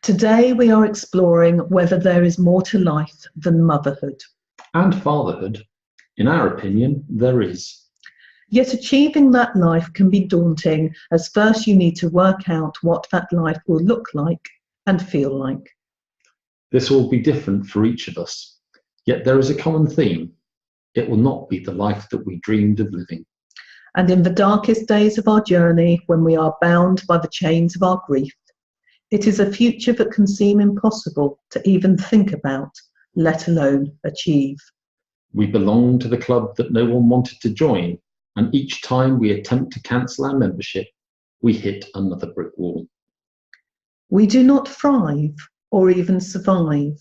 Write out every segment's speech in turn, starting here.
Today we are exploring whether there is more to life than motherhood. And fatherhood. In our opinion, there is. Yet achieving that life can be daunting, as first you need to work out what that life will look like and feel like. This will be different for each of us, yet there is a common theme. It will not be the life that we dreamed of living. And in the darkest days of our journey, when we are bound by the chains of our grief, it is a future that can seem impossible to even think about, let alone achieve. We belong to the club that no one wanted to join, and each time we attempt to cancel our membership, we hit another brick wall. We do not thrive or even survive,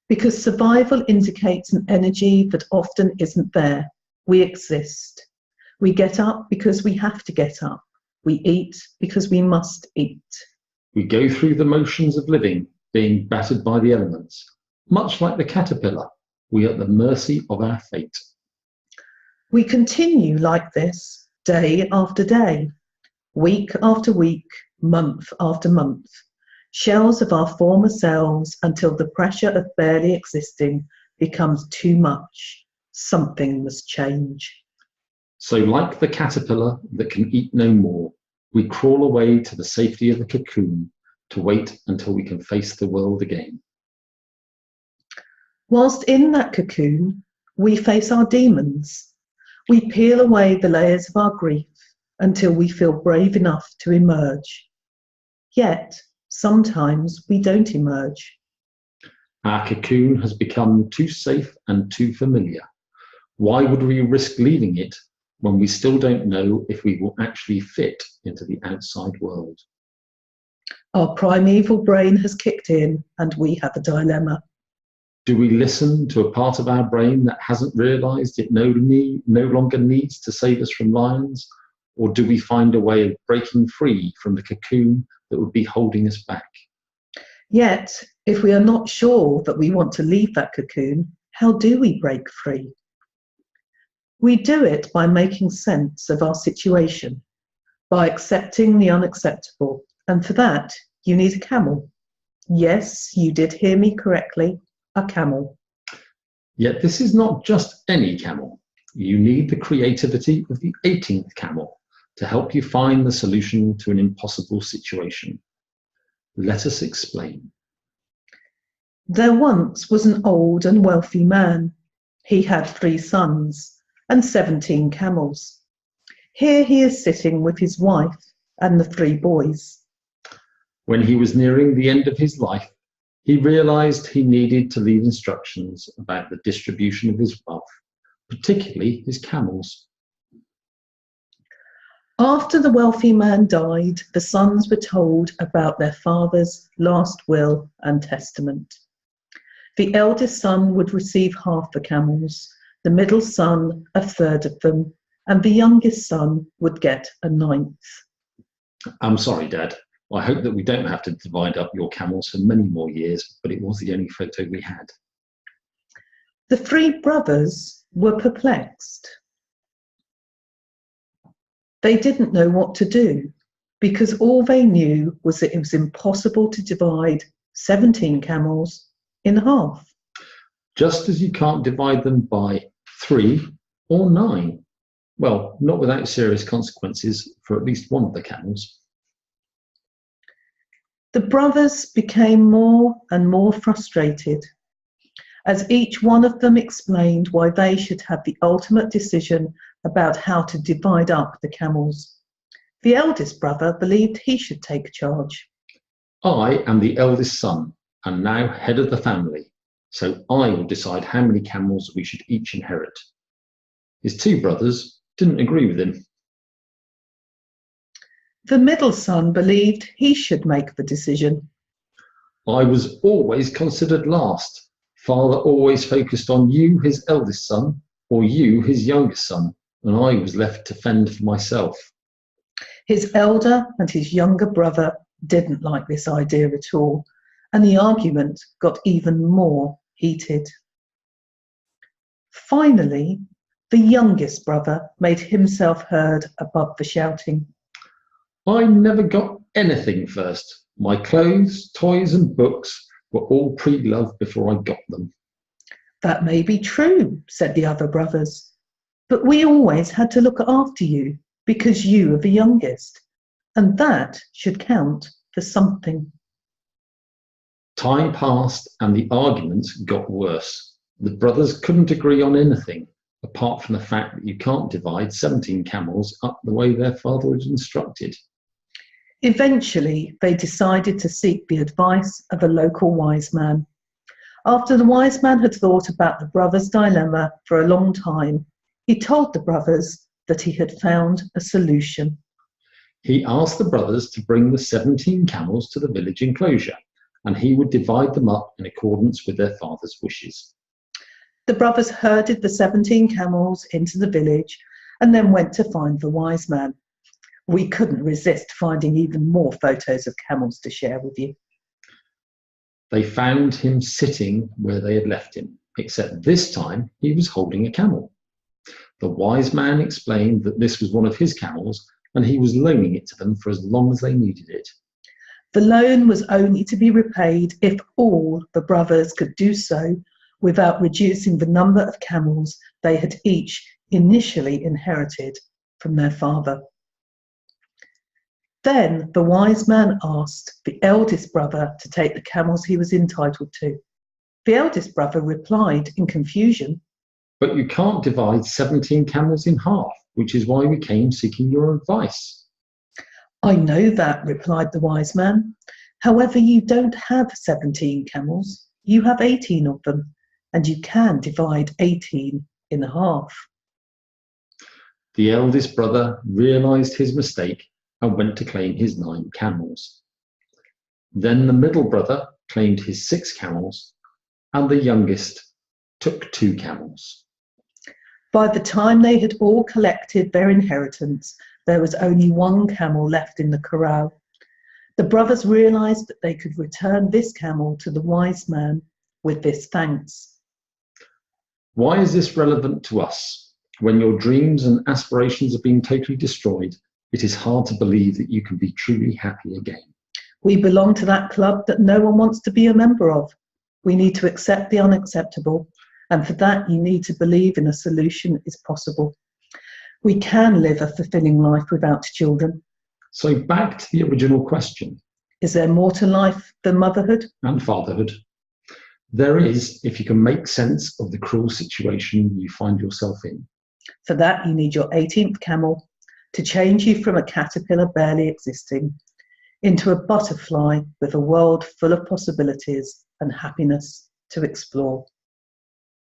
because survival indicates an energy that often isn't there. We exist. We get up because we have to get up. We eat because we must eat. We go through the motions of living, being battered by the elements. Much like the caterpillar, we are at the mercy of our fate. We continue like this, day after day, week after week, month after month, shells of our former selves, until the pressure of barely existing becomes too much. Something must change. So like the caterpillar that can eat no more, we crawl away to the safety of the cocoon to wait until we can face the world again. Whilst in that cocoon, we face our demons. We peel away the layers of our grief until we feel brave enough to emerge. Yet, sometimes we don't emerge. Our cocoon has become too safe and too familiar. Why would we risk leaving it when we still don't know if we will actually fit into the outside world? Our primeval brain has kicked in and we have a dilemma. Do we listen to a part of our brain that hasn't realised it no longer needs to save us from lions? Or do we find a way of breaking free from the cocoon that would be holding us back? Yet, if we are not sure that we want to leave that cocoon, how do we break free? We do it by making sense of our situation, by accepting the unacceptable, and for that, you need a camel. Yes, you did hear me correctly. A camel. Yet this is not just any camel. You need the creativity of the 18th camel to help you find the solution to an impossible situation. Let us explain. There once was an old and wealthy man. He had 3 sons and 17 camels. Here he is sitting with his wife and the 3 boys. When he was nearing the end of his life, he realised he needed to leave instructions about the distribution of his wealth, particularly his camels. After the wealthy man died, the sons were told about their father's last will and testament. The eldest son would receive half the camels, the middle son a third of them, and the youngest son would get a 1/9. I'm sorry, Dad. I hope that we don't have to divide up your camels for many more years, but it was the only photo we had. The 3 brothers were perplexed. They didn't know what to do, because all they knew was that it was impossible to divide 17 camels in half. Just as you can't divide them by 3 or 9. Well, not without serious consequences for at least one of the camels. The brothers became more and more frustrated, as each one of them explained why they should have the ultimate decision about how to divide up the camels. The eldest brother believed he should take charge. I am the eldest son and now head of the family, so I will decide how many camels we should each inherit. His 2 brothers didn't agree with him. The middle son believed he should make the decision. I was always considered last. Father always focused on you, his eldest son, or you, his youngest son, and I was left to fend for myself. His elder and his younger brother didn't like this idea at all, and the argument got even more heated. Finally, the youngest brother made himself heard above the shouting. I never got anything first. My clothes, toys, and books were all pre-loved before I got them. That may be true, said the other brothers, but we always had to look after you because you are the youngest, and that should count for something. Time passed and the arguments got worse. The brothers couldn't agree on anything, apart from the fact that you can't divide 17 camels up the way their father had instructed. Eventually, they decided to seek the advice of a local wise man. After the wise man had thought about the brothers' dilemma for a long time, he told the brothers that he had found a solution. He asked the brothers to bring the 17 camels to the village enclosure, and he would divide them up in accordance with their father's wishes. The brothers herded the 17 camels into the village and then went to find the wise man. We couldn't resist finding even more photos of camels to share with you. They found him sitting where they had left him, except this time he was holding a camel. The wise man explained that this was one of his camels and he was loaning it to them for as long as they needed it. The loan was only to be repaid if all the brothers could do so without reducing the number of camels they had each initially inherited from their father. Then the wise man asked the eldest brother to take the camels he was entitled to. The eldest brother replied in confusion, "But you can't divide 17 camels in half, which is why we came seeking your advice." "I know that," replied the wise man. "However, you don't have 17 camels. You have 18 of them, and you can divide 18 in half." The eldest brother realized his mistake and went to claim his 9 camels. Then the middle brother claimed his 6 camels, and the youngest took 2 camels. By the time they had all collected their inheritance, there was only 1 camel left in the corral. The brothers realized that they could return this camel to the wise man with this thanks. Why is this relevant to us? When your dreams and aspirations have been totally destroyed, it is hard to believe that you can be truly happy again. We belong to that club that no one wants to be a member of. We need to accept the unacceptable, and for that you need to believe in a solution is possible. We can live a fulfilling life without children. So back to the original question. Is there more to life than motherhood? And fatherhood. There is, if you can make sense of the cruel situation you find yourself in. For that you need your 18th camel to change you from a caterpillar barely existing into a butterfly with a world full of possibilities and happiness to explore.